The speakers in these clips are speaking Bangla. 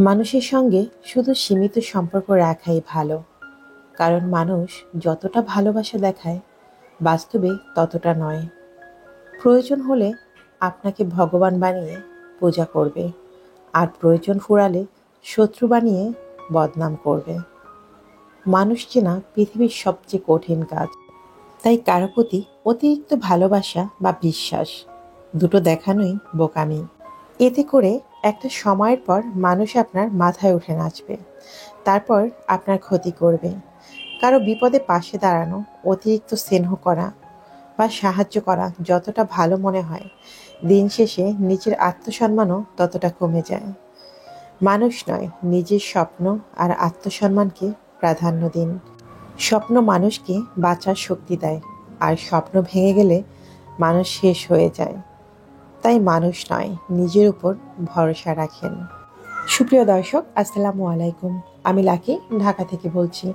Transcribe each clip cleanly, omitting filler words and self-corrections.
মানুষের সঙ্গে শুধু সীমিত সম্পর্ক রাখাই ভালো। কারণ মানুষ যতটা ভালোবাসা দেখায় বাস্তবে ততটা নয়। প্রয়োজন হলে আপনাকে ভগবান বানিয়ে পূজা করবে, আর প্রয়োজন ফুরালে শত্রু বানিয়ে বদনাম করবে। মানুষ চেনা পৃথিবীর সবচেয়ে কঠিন কাজ। তাই কারো প্রতি অতিরিক্ত ভালোবাসা বা বিশ্বাস দুটো দেখানোই বোকামি। এতে করে একটা সময়ের পর মানুষ আপনার মাথায় উঠে নাচবে, তারপর আপনার ক্ষতি করবে। কারো বিপদে পাশে দাঁড়ানো, অতিরিক্ত স্নেহ করা বা সাহায্য করা যতটা ভালো মনে হয়, দিন শেষে নিজের আত্মসম্মানও ততটা কমে যায়। মানুষ নয়, নিজের স্বপ্ন আর আত্মসম্মানকে প্রাধান্য দিন। স্বপ্ন মানুষকে বাঁচার শক্তি দেয়, আর স্বপ্ন ভেঙে গেলে মানুষ শেষ হয়ে যায়। তাই মানুষ নয়, নিজের উপর ভরসা রাখেন। সুপ্রিয় দর্শক, আসসালামু আলাইকুম। আমি লাকি, ঢাকা থেকে বলছি।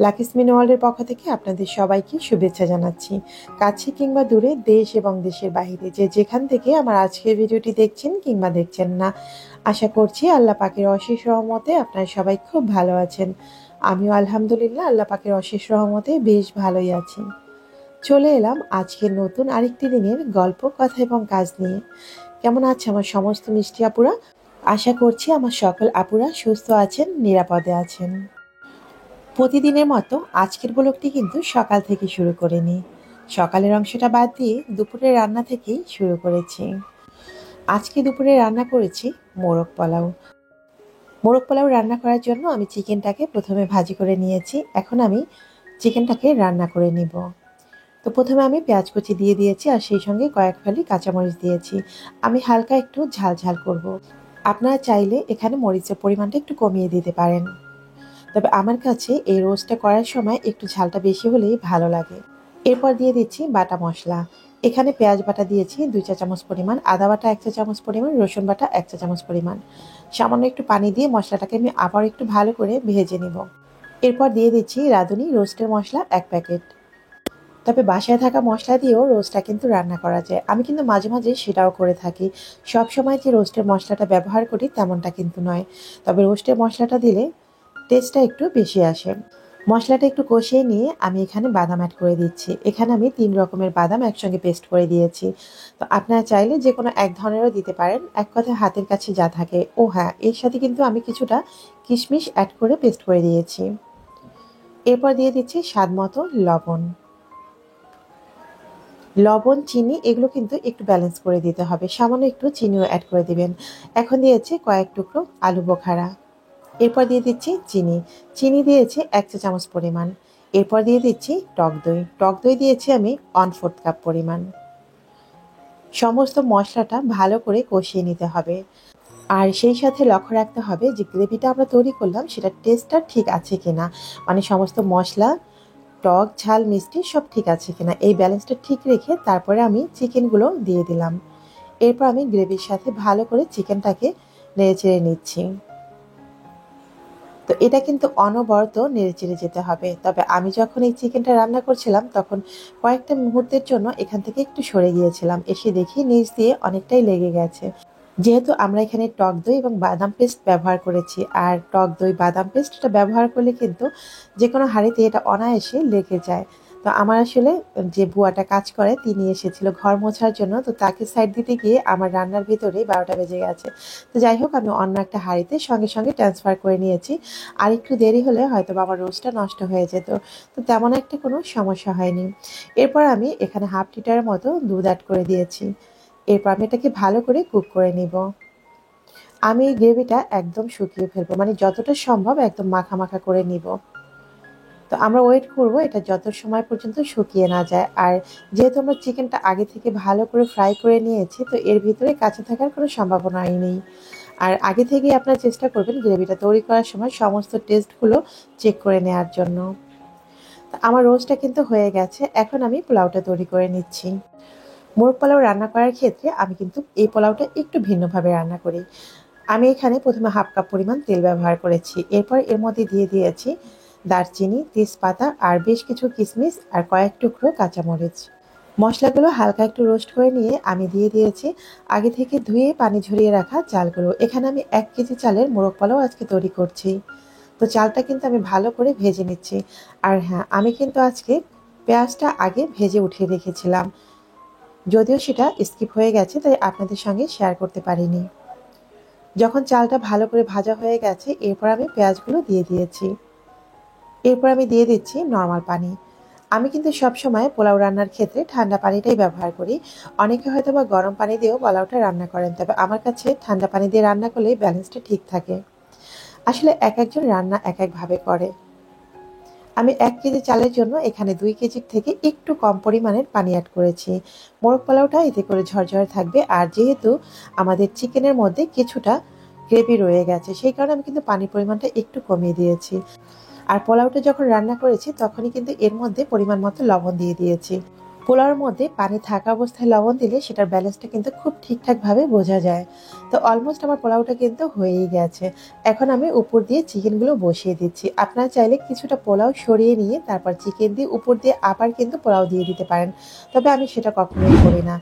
লাকি স্পিন ওয়ার্ল্ডের পক্ষ থেকে আপনাদের সবাইকে শুভেচ্ছা জানাচ্ছি। কাছে কিংবা দূরে, দেশ এবং দেশের বাইরে, যে যেখান থেকে আমার আজকের ভিডিওটি দেখছেন কিংবা দেখছেন না, আশা করছি আল্লাহ পাকের অশেষ রহমতে আপনারা সবাই খুব ভালো আছেন। আমিও আলহামদুলিল্লাহ আল্লাহ পাকের অশেষ রহমতে বেশ ভালোই আছি। চলে এলাম আজকের নতুন আরেকটি দিনের গল্প, কথা এবং কাজ নিয়ে। কেমন আছে আমার সমস্ত মিষ্টি আপুরা? আশা করছি আমার সকল আপুরা সুস্থ আছেন, নিরাপদে আছেন। প্রতিদিনের মতো আজকের ব্লগটি কিন্তু সকাল থেকে শুরু করিনি। সকালের অংশটা বাদ দিয়ে দুপুরের রান্না থেকেই শুরু করেছি। আজকে দুপুরে রান্না করেছি মোরগ পোলাও। মোরগ পোলাও রান্না করার জন্য আমি চিকেনটাকে প্রথমে ভাজি করে নিয়েছি। এখন আমি চিকেনটাকে রান্না করে নিব। তো প্রথমে আমি পেঁয়াজ কুচি দিয়ে দিয়েছি, আর সেই সঙ্গে কয়েক ফালি কাঁচামরিচ দিয়েছি। আমি হালকা একটু ঝাল ঝাল করব। আপনারা চাইলে এখানে মরিচের পরিমাণটা একটু কমিয়ে দিতে পারেন, তবে আমার কাছে এই রোস্টটা করার সময় একটু ঝালটা বেশি হলেই ভালো লাগে। এরপর দিয়ে দিচ্ছি বাটা মশলা। এখানে পেঁয়াজ বাটা দিয়েছি 2 চা চামচ পরিমাণ, আদা বাটা 1 চা চামচ পরিমাণ, রসুন বাটা 1 চা চামচ পরিমাণ। সামান্য একটু পানি দিয়ে মশলাটাকে আমি আবার একটু ভালো করে ভেজে নিব। এরপর দিয়ে দিচ্ছি রাঁধুনি রোস্টের মশলা 1 প্যাকেট। তবে বাসায় থাকা মশলা দিয়েও রোস্টটা কিন্তু রান্না করা যায়। আমি কিন্তু মাঝে মাঝে সেটাও করে থাকি। সব সময় যে রোস্টের মশলাটা ব্যবহার করি তেমনটা কিন্তু নয়, তবে রোস্টের মশলাটা দিলে টেস্টটা একটু বেশি আসে। মশলাটা একটু কষিয়ে নিয়ে আমি এখানে বাদাম অ্যাড করে দিচ্ছি। এখানে আমি 3 রকমের বাদাম একসঙ্গে পেস্ট করে দিয়েছি। তো আপনারা চাইলে যে কোনো এক ধরনেরও দিতে পারেন, এক কথায় হাতের কাছে যা থাকে। ও হ্যাঁ, এর সাথে কিন্তু আমি কিছুটা কিশমিশ অ্যাড করে পেস্ট করে দিয়েছি। এরপর দিয়ে দিচ্ছি স্বাদ মতো লবণ। লবণ, চিনি এগুলো কিন্তু একটু ব্যালেন্স করে দিতে হবে। সামান্য একটু চিনিও অ্যাড করে দিবেন। এখন দিয়েছি কয়েক টুকরো আলু বোখারা। এরপর দিয়ে দিচ্ছি চিনি। চিনি দিয়েছি 1 চা চামচ পরিমাণ। এরপর দিয়ে দিচ্ছি টক দই। টক দই দিয়েছি আমি 1/4 কাপ পরিমাণ। সমস্ত মশলাটা ভালো করে কষিয়ে নিতে হবে। আর সেই সাথে লক্ষ্য রাখতে হবে যে গ্রেভিটা আমরা তৈরি করলাম সেটার টেস্টটা ঠিক আছে কিনা। মানে সমস্ত মশলা, টক, ঝাল, মিষ্টি সব ঠিক আছে কিনা, এই ব্যালেন্সটা ঠিক রেখে তারপরে আমি চিকেনগুলো দিয়ে দিলাম। এরপর আমি গ্রেভির সাথে ভালো করে চিকেনটাকে নেড়েচেড়ে নিচ্ছি। তো এটা কিন্তু অনবরত নেড়েচেড়ে যেতে হবে। তবে আমি যখন এই চিকেনটা রান্না করছিলাম তখন কয়েকটা মুহূর্তের জন্য এখান থেকে একটু সরে গিয়েছিলাম। এসে দেখি নিচ দিয়ে অনেকটাই লেগে গেছে। যেহেতু আমরা এখানে টক দই এবং বাদাম পেস্ট ব্যবহার করেছি, আর টক দই বাদাম পেস্টটা ব্যবহার করলে কিন্তু যে কোনো হাঁড়িতে এটা অনায়াসে লেগে যায়। তো আমার আসলে যে বুয়াটা কাজ করে তিনি এসেছিল ঘর মোছার জন্য, তো তাকে সাইড দিতে গিয়ে আমার রান্নার ভিতরেই 12টা বেজে গেছে। তো যাই হোক, আমি অন্য একটা হাঁড়িতে সঙ্গে সঙ্গে ট্রান্সফার করে নিয়েছি। আর একটু দেরি হলে হয়তো বা আমার রোস্টটা নষ্ট হয়ে যেত। তো তেমন একটা কোনো সমস্যা হয়নি। এরপর আমি এখানে হাফ লিটারের মতো দুধ অ্যাড করে দিয়েছি। এরপর আমি এটাকে ভালো করে কুক করে নিব। আমি এই গ্রেভিটা একদম শুকিয়ে ফেলবো, মানে যতটা সম্ভব একদম মাখা মাখা করে নিব। তো আমরা ওয়েট করব এটা যত সময় পর্যন্ত শুকিয়ে না যায়। আর যেহেতু আমরা চিকেনটা আগে থেকে ভালো করে ফ্রাই করে নিয়েছি, তো এর ভিতরে কাঁচা থাকার কোনো সম্ভাবনাই নেই। আর আগে থেকেই আপনারা চেষ্টা করবেন গ্রেভিটা তৈরি করার সময় সমস্ত টেস্টগুলো চেক করে নেওয়ার জন্য। তো আমার রোস্টটা কিন্তু হয়ে গেছে। এখন আমি পোলাওটা তৈরি করে নিচ্ছি। মোরগ পোলাও রান্না করার ক্ষেত্রে আমি কিন্তু এই পোলাওটা একটু ভিন্নভাবে রান্না করি। আমি এখানে প্রথমে হাফ কাপ পরিমাণ তেল ব্যবহার করেছি। এরপর এর মধ্যে দিয়ে দিয়েছি দারচিনি, তেজপাতা আর বেশ কিছু কিশমিশ আর কয়েক টুকরো কাঁচামরিচ। মশলাগুলো হালকা একটু রোস্ট করে নিয়ে আমি দিয়ে দিয়েছি আগে থেকে ধুয়ে পানি ঝরিয়ে রাখা চালগুলো। এখানে আমি 1 কেজি চালের মোরগ পোলাও আজকে তৈরি করছি। তো চালটা কিন্তু আমি ভালো করে ভেজে নিচ্ছি। আর হ্যাঁ, আমি কিন্তু আজকে পেঁয়াজটা আগে ভেজে উঠিয়ে রেখেছিলাম, যদিও সেটা স্কিপ হয়ে গেছে, তাই আপনাদের সঙ্গে শেয়ার করতে পারিনি। যখন চালটা ভালো করে ভাজা হয়ে গেছে, এরপর আমি পেঁয়াজগুলো দিয়ে দিয়েছি। এরপর আমি দিয়ে দিচ্ছি নর্মাল পানি। আমি কিন্তু সবসময় পোলাও রান্নার ক্ষেত্রে ঠান্ডা পানিটাই ব্যবহার করি। অনেকে হয়তো বা গরম পানি দিয়েও পোলাওটা রান্না করেন, তবে আমার কাছে ঠান্ডা পানি দিয়ে রান্না করলে ব্যালেন্সটা ঠিক থাকে। আসলে এক একজন রান্না এক একভাবে করে। আমি 1 কেজি চালের জন্য এখানে 2 কেজির থেকে একটু কম পরিমাণের পানি অ্যাড করেছি। মোরগ পোলাওটা এতে করে ঝরঝরে থাকবে, আর যেহেতু আমাদের চিকেনের মধ্যে কিছুটা গ্রেভি রয়ে গেছে, সেই কারণে আমি কিন্তু পানির পরিমাণটা একটু কমিয়ে দিয়েছি। আর পোলাওটা যখন রান্না করেছি তখনই কিন্তু এর মধ্যে পরিমাণ মতো লবণ দিয়ে দিয়েছি। পোলাওর মধ্যে পানি থাকা অবস্থায় লবণ দিলে সেটার ব্যালেন্সটা কিন্তু খুব ঠিকঠাকভাবে বোঝা যায়। তো অলমোস্ট আমার পোলাওটা কিন্তু হয়েই গেছে। এখন আমি উপর দিয়ে চিকেনগুলো বসিয়ে দিচ্ছি। আপনারা চাইলে কিছুটা পোলাও সরিয়ে নিয়ে তারপর চিকেন দিয়ে উপর দিয়ে আবার কিন্তু পোলাও দিয়ে দিতে পারেন, তবে আমি সেটা কখনোই করি না।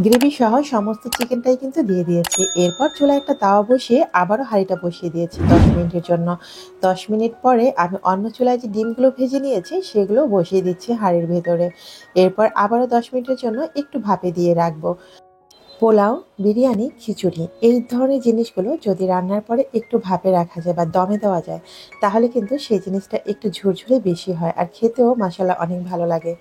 গ্রেভি সহ সমস্ত চিকেনটাই কিন্তু দিয়ে দিয়েছি। এরপর চুলায় একটা তাওয়া বসিয়ে আবারও হাঁড়িটা বসিয়ে দিয়েছি 10 মিনিটের জন্য। 10 মিনিট পরে আমি অন্য চুলায় যে ডিমগুলো ভেজে নিয়েছি সেগুলো বসিয়ে দিচ্ছি হাঁড়ির ভেতরে। এরপর আবারও 10 মিনিটের জন্য একটু ভাপে দিয়ে রাখবো। পোলাও, বিরিয়ানি, খিচুড়ি এই ধরনের জিনিসগুলো যদি রান্নার পরে একটু ভাপে রাখা যায় বা দমে দেওয়া যায়, তাহলে কিন্তু সেই জিনিসটা একটু ঝুরঝুরে বেশি হয় আর খেতেও মাশাআল্লাহ অনেক ভালো লাগে।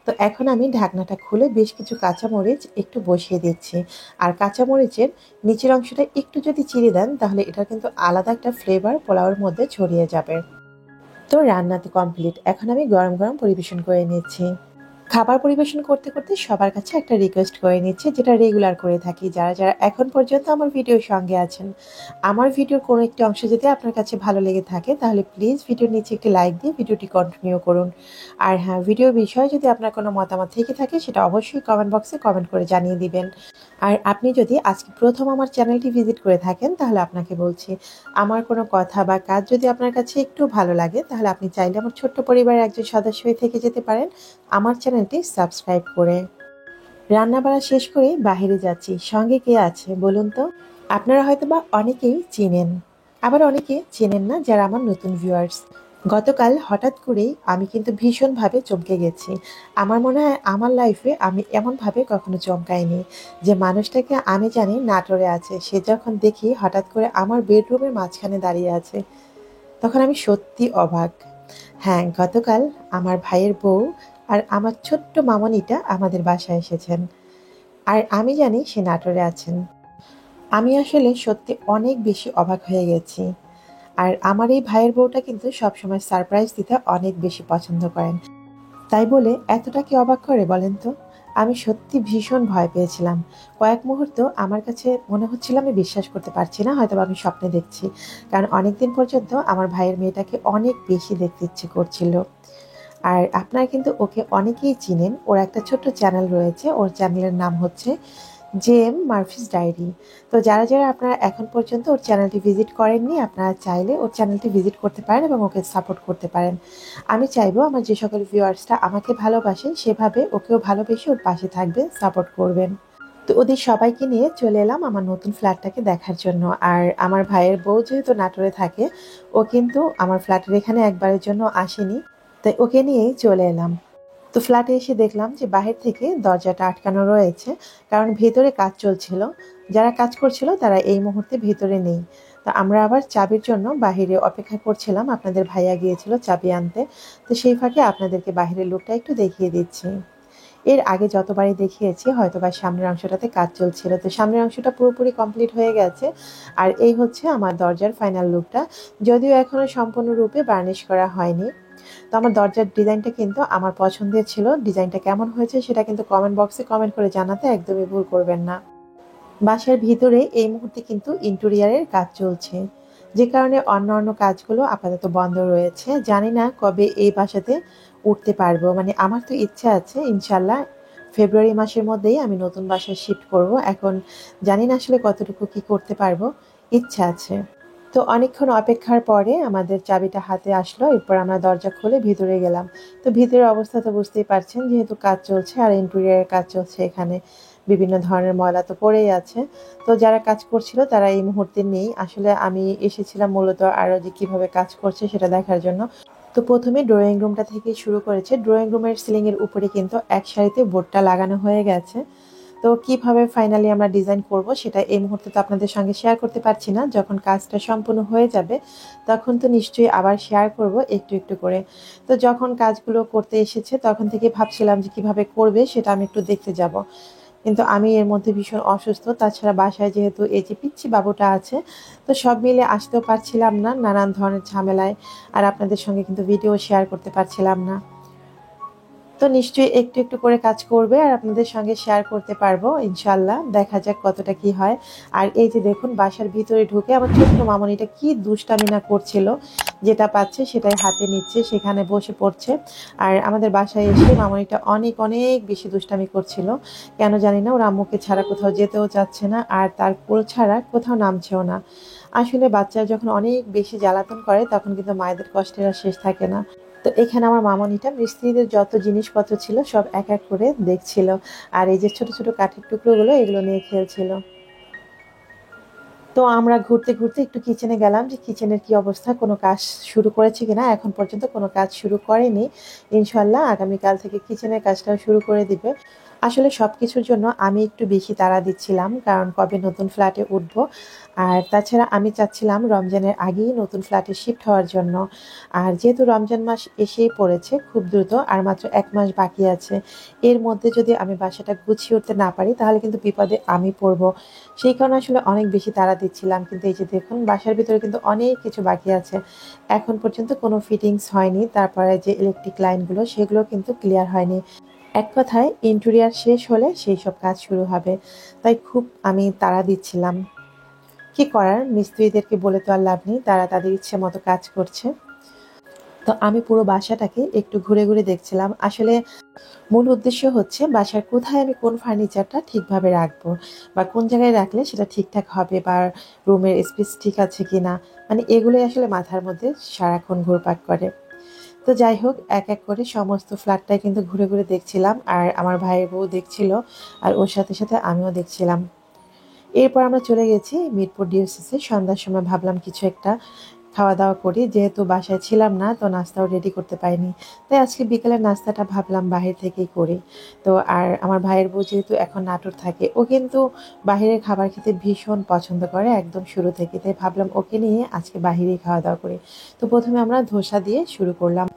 তো এখন আমি ঢাকনাটা খুলে বেশ কিছু কাঁচামরিচ একটু বসিয়ে দিচ্ছি। আর কাঁচামরিচের নিচের অংশটা একটু যদি চিড়ে দেন তাহলে এটার কিন্তু আলাদা একটা ফ্লেভার পোলাওয়ের মধ্যে ছড়িয়ে যাবে। তো রান্না তো কমপ্লিট। এখন আমি গরম গরম পরিবেশন করে নিচ্ছি। খাবার পরিবেশন করতে করতে সবার কাছে একটা রিকোয়েস্ট করে নিচ্ছি, যেটা রেগুলার করে থাকি। যারা যারা এখন পর্যন্ত আমার ভিডিওর সঙ্গে আছেন, আমার ভিডিওর কোনো একটি অংশ যদি আপনার কাছে ভালো লেগে থাকে তাহলে প্লিজ ভিডিওর নিচে একটি লাইক দিয়ে ভিডিওটি কন্টিনিউ করুন। আর হ্যাঁ, ভিডিও বিষয়ে যদি আপনার কোনো মতামত থেকে থাকে সেটা অবশ্যই কমেন্ট বক্সে কমেন্ট করে জানিয়ে দিবেন। আর আপনি যদি আজকে প্রথম আমার চ্যানেলটি ভিজিট করে থাকেন তাহলে আপনাকে বলছি, আমার কোনো কথা বা কাজ যদি আপনার কাছে একটু ভালো লাগে তাহলে আপনি চাইলে আমার ছোট্ট পরিবারের একজন সদস্য হয়ে থেকে যেতে পারেন আমার চ্যানেলটি সাবস্ক্রাইব করে। রান্নাবাড়া শেষ করে বাহিরে যাচ্ছি, সঙ্গে কে আছে বলুন তো? আপনারা হয়তোবা অনেকেই চেনেন, আবার অনেকে চেনেন না যারা আমার নতুন ভিউয়ার্স। গতকাল হঠাৎ করেই আমি কিন্তু ভীষণভাবে চমকে গেছি। আমার মনে হয় আমার লাইফে আমি এমনভাবে কখনো চমকাইনি, যে মানুষটাকে আমি জানি নাটোরে আছে, সে যখন দেখি হঠাৎ করে আমার বেডরুমের মাঝখানে দাঁড়িয়ে আছে, তখন আমি সত্যি অবাক। হ্যাঁ, গতকাল আমার ভাইয়ের বউ আর আমার ছোট্ট মামনিটা আমাদের বাসায় এসেছেন। আর আমি জানি সে নাটোরে আছেন। আমি আসলে সত্যি অনেক বেশি অবাক হয়ে গেছি। আর আমার এই ভাইয়ের বউটা কিন্তু সবসময় সারপ্রাইজ দিতে অনেক বেশি পছন্দ করেন। তাই বলে এতটা কি অবাক করে বলেন তো? আমি সত্যি ভীষণ ভয় পেয়েছিলাম। কয়েক মুহূর্ত আমার কাছে মনে হচ্ছিল আমি বিশ্বাস করতে পারছি না, হয়তোবা আমি স্বপ্নে দেখছি। কারণ অনেকদিন পর্যন্ত আমার ভাইয়ের মেয়েটাকে অনেক বেশি দেখতে ইচ্ছে করছিল। আর আপনারা কিন্তু ওকে অনেকেই চিনেন। ওর একটা ছোট্ট চ্যানেল রয়েছে। ওর চ্যানেলের নাম হচ্ছে জেএম মার্ফিস ডায়েরি। তো যারা যারা আপনারা এখন পর্যন্ত ওর চ্যানেলটি ভিজিট করেননি, আপনারা চাইলে ওর চ্যানেলটি ভিজিট করতে পারেন এবং ওকে সাপোর্ট করতে পারেন। আমি চাইবো আমার যে সকল ভিউয়ার্সরা আমাকে ভালোবাসেন সেভাবে ওকেও ভালোবেসে ওর পাশে থাকবেন, সাপোর্ট করবেন। তো ওদের সবাইকে নিয়ে চলে এলাম আমার নতুন ফ্ল্যাটটাকে দেখার জন্য। আর আমার ভাইয়ের বউ যেহেতু নাটোরে থাকে, ও কিন্তু আমার ফ্ল্যাটের এখানে একবারের জন্য আসেনি, তাই ওকে নিয়েই চলে এলাম। তো ফ্ল্যাটে এসে দেখলাম যে বাহির থেকে দরজাটা আটকানো রয়েছে, কারণ ভেতরে কাজ চলছিল। যারা কাজ করছিল তারা এই মুহূর্তে ভেতরে নেই। তো আমরা আবার চাবির জন্য বাহিরে অপেক্ষা করছিলাম। আপনাদের ভাইয়া গিয়েছিল চাবি আনতে। তো সেই ফাঁকে আপনাদেরকে বাহিরের লুকটা একটু দেখিয়ে দিচ্ছি। এর আগে যতবারই দেখিয়েছি হয়তোবা সামনের অংশটাতে কাজ চলছিল, তো সামনের অংশটা পুরোপুরি কমপ্লিট হয়ে গেছে। আর এই হচ্ছে আমার দরজার ফাইনাল লুকটা, যদিও এখনো সম্পূর্ণরূপে বার্নিশ করা হয়নি। তো আমার দরজার ডিজাইনটা কিন্তু আমার পছন্দের ছিল। ডিজাইনটা কেমন হয়েছে সেটা কিন্তু কমেন্ট বক্সে কমেন্ট করে জানাতে একদমই ভুল করবেন না। বাসার ভিতরে এই মুহূর্তে কিন্তু ইন্টেরিয়ারের কাজ চলছে, যে কারণে অন্যান্য কাজগুলো আপাতত বন্ধ রয়েছে। জানি না কবে এই বাসাতে উঠতে পারবো, মানে আমার তো ইচ্ছা আছে ইনশাল্লাহ ফেব্রুয়ারি মাসের মধ্যেই আমি নতুন বাসায় শিফট করব। এখন জানি না আসলে কতটুকু কি করতে পারবো, ইচ্ছা আছে। তো অনেকক্ষণ অপেক্ষার পরে আমাদের চাবিটা হাতে আসলো। এরপর আমরা দরজা খুলে ভিতরে গেলাম। তো ভিতরের অবস্থা তো বুঝতেই পারছেন, যেহেতু কাজ চলছে আর ইন্টেরিয়রের কাজ চলছে, এখানে বিভিন্ন ধরনের ময়লা তো পড়েই আছে। তো যারা কাজ করছিল তারা এই মুহূর্তে নেই। আসলে আমি এসেছিলাম মূলত আরও যে কিভাবে কাজ করছে সেটা দেখার জন্য। তো প্রথমে ড্রয়িং রুমটা থেকেই শুরু করেছে। ড্রয়িং রুমের সিলিংয়ের উপরে কিন্তু এক সারিতে বোর্ডটা লাগানো হয়ে গেছে। তো কিভাবে ফাইনালি আমরা ডিজাইন করব সেটা এই মুহূর্তে তো আপনাদের সঙ্গে শেয়ার করতে পারছি না। যখন কাজটা সম্পূর্ণ হয়ে যাবে তখন তো নিশ্চয়ই আবার শেয়ার করব একটু একটু করে। তো যখন কাজগুলো করতে এসেছে তখন থেকে ভাবছিলাম যে কিভাবে করবে সেটা আমি একটু দেখতে যাব। কিন্তু আমি এর মধ্যে ভীষণ অসুস্থ। তাছাড়া বাসায় যেহেতু এই যে পিচ্চি বাবুটা আছে, তো সব মিলে আসতেও পারছিলাম না নানান ধরনের ঝামেলায়। আর আপনাদের সঙ্গে কিন্তু ভিডিও শেয়ার করতে পারছিলাম না। তো নিশ্চয়ই একটু একটু করে কাজ করবে আর আপনাদের সঙ্গে শেয়ার করতে পারবো ইনশাল্লাহ। দেখা যাক কতটা কি হয়। আর এই যে দেখুন, বাসার ভিতরে ঢুকে আমার ছোট্ট মামনিটা কি দুষ্টামি না করছিল। যেটা পাচ্ছে সেটাই হাতে নিচ্ছে, সেখানে বসে পড়ছে। আর আমাদের বাসায় এসে মামনিটা অনেক অনেক বেশি দুষ্টামি করছিল। কেন জানি না, ওর আম্মুকে ছাড়া কোথাও যেতেও চাচ্ছে না, আর তার কোল ছাড়া কোথাও নামছেও না। আসলে বাচ্চা যখন অনেক বেশি জ্বালাতন করে তখন কিন্তু মায়েদের কষ্টের আর শেষ থাকে না। তো এখানে আমার মামনিটা মিস্ত্রিদের যত জিনিসপত্র ছিল সব এক এক করে দেখছিল। আর এই যে ছোট ছোট কাঠের টুকরোগুলো এগুলো নিয়ে খেলছিল। তো আমরা ঘুরতে ঘুরতে একটু কিচেনে গেলাম, যে কিচেনের কি অবস্থা, কোনো কাজ শুরু করেছে কিনা। এখন পর্যন্ত কোনো কাজ শুরু করেনি। ইনশাল্লাহ আগামীকাল থেকে কিচেনের কাজটাও শুরু করে দিবে। আসলে সবকিছুর জন্য আমি একটু বেশি তাড়া দিচ্ছিলাম, কারণ কবে নতুন ফ্ল্যাটে উঠবো। আর তাছাড়া আমি চাচ্ছিলাম রমজানের আগেই নতুন ফ্ল্যাটে শিফট হওয়ার জন্য। আর যেহেতু রমজান মাস এসেই পড়েছে খুব দ্রুত, আর মাত্র 1 মাস বাকি আছে। এর মধ্যে যদি আমি বাসাটা গুছিয়ে উঠতে না পারি তাহলে কিন্তু বিপদে আমি পড়বো। সেই কারণে আসলে অনেক বেশি তাড়া দিচ্ছিলাম। কিন্তু এই যে দেখুন, বাসার ভিতরে কিন্তু অনেক কিছু বাকি আছে। এখন পর্যন্ত কোনো ফিটিংস হয়নি। তারপরে যে ইলেকট্রিক লাইনগুলো সেগুলো কিন্তু ক্লিয়ার হয়নি। এক কথায় ইন্টেরিয়ার শেষ হলে সেই সব কাজ শুরু হবে। তাই খুব আমি তাড়া দিচ্ছিলাম। কি করার, মিস্ত্রিদেরকে বলে তো আর লাভ নেই, তারা তাদের ইচ্ছে মতো কাজ করছে। তো আমি পুরো বাসাটাকে একটু ঘুরে ঘুরে দেখছিলাম। আসলে মূল উদ্দেশ্য হচ্ছে বাসার কোথায় আমি কোন ফার্নিচারটা ঠিকভাবে রাখবো, বা কোন জায়গায় রাখলে সেটা ঠিকঠাক হবে, বা রুমের স্পেস ঠিক আছে কিনা। মানে এগুলোই আসলে মাথার মধ্যে সারাক্ষণ ঘুরপাক করে। তো যাই হোক, এক এক করে সমস্ত ফ্ল্যাটটাই কিন্তু ঘুরে ঘুরে দেখছিলাম, আর আমার ভাইয়ের বউ দেখছিল, আর ওর সাথে সাথে আমিও দেখছিলাম। এরপর আমরা চলে গেছি মিরপুর ডিওসিসে। সন্ধ্যার সময় ভাবলাম কিছু একটা খাওয়া দাওয়া করি, যেহেতু বাসায় ছিলাম না তো নাস্তাও রেডি করতে পারিনি। তাই আজকে বিকেলের নাস্তাটা ভাবলাম বাহির থেকেই করি। তো আর আমার ভাইয়ের বউ যেহেতু এখন নাটোর থাকে, ও কিন্তু বাহিরের খাবার খেতে ভীষণ পছন্দ করে একদম শুরু থেকে। তাই ভাবলাম ওকে নিয়ে আজকে বাহিরেই খাওয়া দাওয়া করি। তো প্রথমে আমরা ধোসা দিয়ে শুরু করলাম।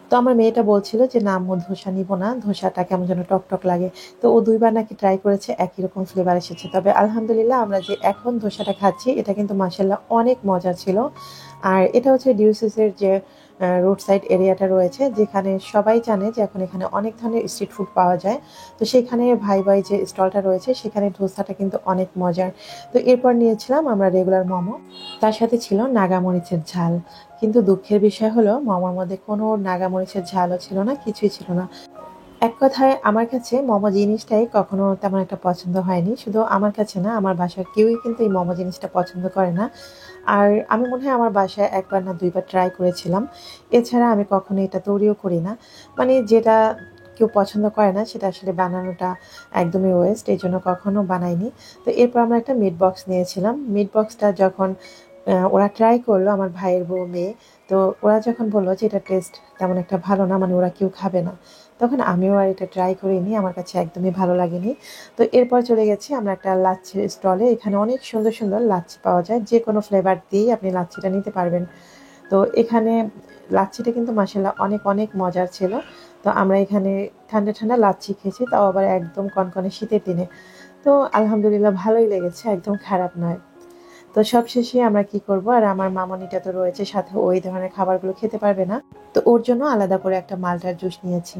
তো আমার মেয়েটা বলছিল যে না আম্মু, ধোসা নিব না, ধোসাটা কেমন যেন টক টক লাগে। তো ও 2বার নাকি ট্রাই করেছে, একই রকম ফ্লেভার এসেছে। তবে আলহামদুলিল্লাহ আমরা যে এখন ধোসাটা খাচ্ছি এটা কিন্তু মাশাল্লাহ অনেক মজা ছিল। আর এটা হচ্ছে ডিউসিসের যে রোড সাইড এরিয়াটা রয়েছে, যেখানে সবাই জানে যে এখন এখানে অনেক ধরনের স্ট্রিট ফুড পাওয়া যায়। তো সেখানে ভাই ভাই যে স্টলটা রয়েছে সেখানে ধোসাটা কিন্তু অনেক মজার। তো এরপর নিয়েছিলাম আমরা রেগুলার মোমো, তার সাথে ছিল নাগামরিচের ঝাল। কিন্তু দুঃখের বিষয় হলো মোমোর মধ্যে কোনো নাগামরিচের ঝালও ছিল না, কিছুই ছিল না। এক কথায় আমার কাছে মোমো জিনিসটাই কখনো তেমন একটা পছন্দ হয়নি। শুধু আমার কাছে না, আমার বাসার কেউই কিন্তু এই মোমো জিনিসটা পছন্দ করে না। আর আমি মনে হয় আমার বাসায় 1বার না 2বার ট্রাই করেছিলাম। এছাড়া আমি কখনো এটা তৈরিও করি না। মানে যেটা কেউ পছন্দ করে না সেটা আসলে বানানোটা একদমই ওয়েস্ট, এই জন্য কখনো বানাইনি। তো এরপর আমরা একটা মিট বক্স নিয়েছিলাম। মিট বক্সটা যখন ওরা ট্রাই করলো, আমার ভাইয়ের বউ মেয়ে, তো ওরা যখন বললো যে এটা টেস্ট তেমন একটা ভালো না, মানে ওরা কেউ খাবে না, তখন আমিও আর এটা ট্রাই করিনি, আমার কাছে একদমই ভালো লাগেনি। তো এরপর চলে গেছি আমরা একটা লাচ্ছির স্টলে। এখানে অনেক সুন্দর সুন্দর লাচ্ছি পাওয়া যায়, যে কোনো ফ্লেভার দিয়েই আপনি লাচ্ছিটা নিতে পারবেন। তো এখানে লাচ্ছিটা কিন্তু মাসাল্লাহ অনেক অনেক মজার ছিল। তো আমরা এখানে ঠান্ডা ঠান্ডা লাচ্ছি খেয়েছি, তাও আবার একদম কনকনে শীতের দিনে। তো আলহামদুলিল্লাহ ভালোই লেগেছে, একদম খারাপ নয়। তো সবশেষে আমরা কি করব, আর আমার মামনিটা তো রয়েছে সাথে, ওই ধরনের খাবারগুলো খেতে পারবে না। তো ওর জন্য আলাদা করে একটা মালটার জুস নিয়েছি।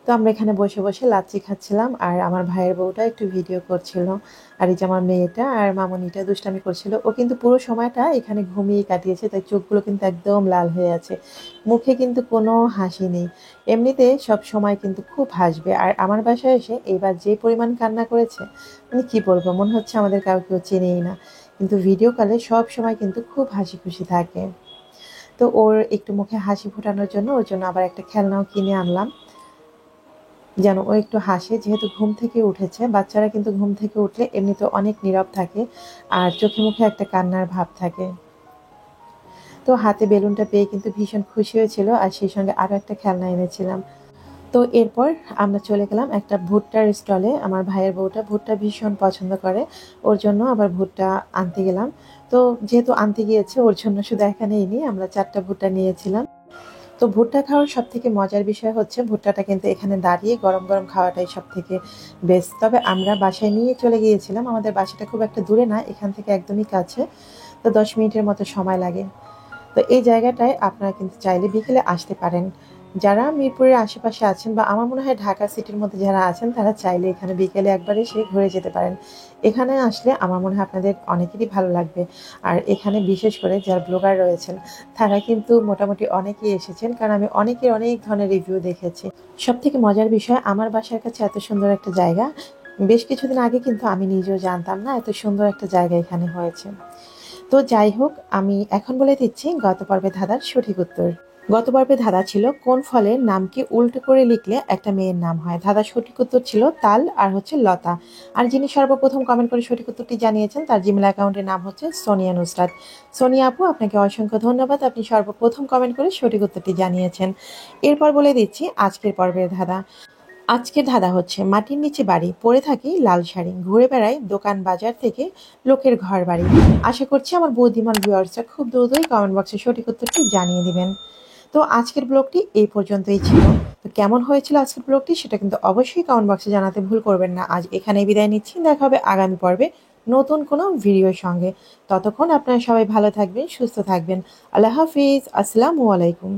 তো আমরা এখানে বসে বসে লাচ্ছি খাচ্ছিলাম, আর আমার ভাইয়ের বউটা একটু ভিডিও করছিল। আর এই যে আমার মেয়েটা আর মামনিটা দুষ্টামি করছিল। ও কিন্তু পুরো সময়টা এখানে ঘুমিয়ে কাটিয়েছে, তাই চোখগুলো কিন্তু একদম লাল হয়ে আছে। মুখে কিন্তু কোনো হাসি নেই। এমনিতে সব সময় কিন্তু খুব হাসবে, আর আমার বাসায় এসে এবার যে পরিমাণ কান্না করেছে, মানে কি বলবো, মনে হচ্ছে আমাদের কাউকে চেনেই না। কিন্তু ভিডিও কলে সব সময় কিন্তু খুব হাসি খুশি থাকে। তো ওর একটু মুখে হাসি ফোটানোর জন্য ওর জন্য আবার একটা খেলনাও কিনে আনলাম, যেন ও একটু হাসে। যেহেতু ঘুম থেকে উঠেছে, বাচ্চারা কিন্তু ঘুম থেকে উঠলে এমনিতে অনেক নীরব থাকে আর চোখে মুখে একটা কান্নার ভাব থাকে। তো হাতে বেলুনটা পেয়ে কিন্তু ভীষণ খুশি হয়েছিল, আর সেই সঙ্গে আরও একটা খেলনা এনেছিলাম। তো এরপর আমরা চলে গেলাম একটা ভুট্টার স্টলে। আমার ভাইয়ের বউটা ভুট্টা ভীষণ পছন্দ করে, ওর জন্য আবার ভুট্টা আনতে গেলাম। তো যেহেতু আনতে গিয়েছে, ওর জন্য শুধু এখানেই নিই, আমরা 4টা ভুট্টা নিয়েছিলাম। তো ভুট্টা খাওয়ার সব থেকে মজার বিষয় হচ্ছে ভুট্টাটা কিন্তু এখানে দাঁড়িয়ে গরম গরম খাওয়াটাই সব থেকে বেস্ট। তবে আমরা বাসায় নিয়ে চলে গিয়েছিলাম, আমাদের বাসাটা খুব একটা দূরে না, এখান থেকে একদমই কাছে। তো 10 মিনিটের মতো সময় লাগে। তো এই জায়গাটায় আপনারা কিন্তু চাইলে বিকেলে আসতে পারেন। যারা মিরপুরের আশেপাশে আছেন বা আমার মনে হয় ঢাকা সিটির মধ্যে যারা আছেন, তারা চাইলে এখানে বিকেলে একবার এসে ঘুরে যেতে পারেন। এখানে আসলে আমার মনে হয় আপনাদের অনেকেরই ভালো লাগবে। আর এখানে বিশেষ করে যারা ব্লগার রয়েছেন, তারা কিন্তু মোটামুটি অনেকেই এসেছেন, কারণ আমি অনেকের অনেক ধরনের রিভিউ দেখেছি। সব থেকে মজার বিষয়, আমার বাসার কাছে এত সুন্দর একটা জায়গা বেশ কিছুদিন আগে কিন্তু আমি নিজেও জানতাম না এত সুন্দর একটা জায়গা এখানে হয়েছে। তো যাই হোক, আমি এখন বলে দিচ্ছি গত পর্বে ধাঁধার সঠিক উত্তর। গত পর্বে ধাঁধা ছিল কোন ফলের নামকে উল্টো করে লিখলে একটা মেয়ের নাম হয়। ধাঁধার সঠিক উত্তর ছিল তাল আর হচ্ছে লতা। আর যিনি সর্বপ্রথম কমেন্ট করে সঠিক উত্তরটি জানিয়েছেন, তার জিমেল অ্যাকাউন্টের নাম হচ্ছে সোনিয়া নুসরাত। সোনিয়া আপু, আপনাকে অসংখ্য ধন্যবাদ, আপনি সর্বপ্রথম কমেন্ট করে সঠিক উত্তরটি জানিয়েছেন। এরপর বলে দিচ্ছি আজকের পর্বের ধাঁধা। আজকের ধাঁধা হচ্ছে মাটির নিচে বাড়ি, পরে থাকি লাল শাড়ি, ঘুরে বেড়াই দোকান বাজার থেকে লোকের ঘর বাড়ি। আশা করছি আমার বুদ্ধিমান ভিউয়ার্সরা খুব দ্রুতই কমেন্ট বক্সে সঠিক উত্তরটি জানিয়ে দিবেন। তো আজকের ব্লগটি এই পর্যন্তই ছিল। তো কেমন হয়েছিল আজকের ব্লগটি সেটা কিন্তু অবশ্যই কমেন্ট বক্সে জানাতে ভুল করবেন না। আজ এখানেই বিদায় নিচ্ছি, দেখা হবে আগামী পর্বে নতুন কোনো ভিডিওর সঙ্গে। ততক্ষণ আপনারা সবাই ভালো থাকবেন, সুস্থ থাকবেন। আল্লাহ হাফিজ, আসসালামু আলাইকুম।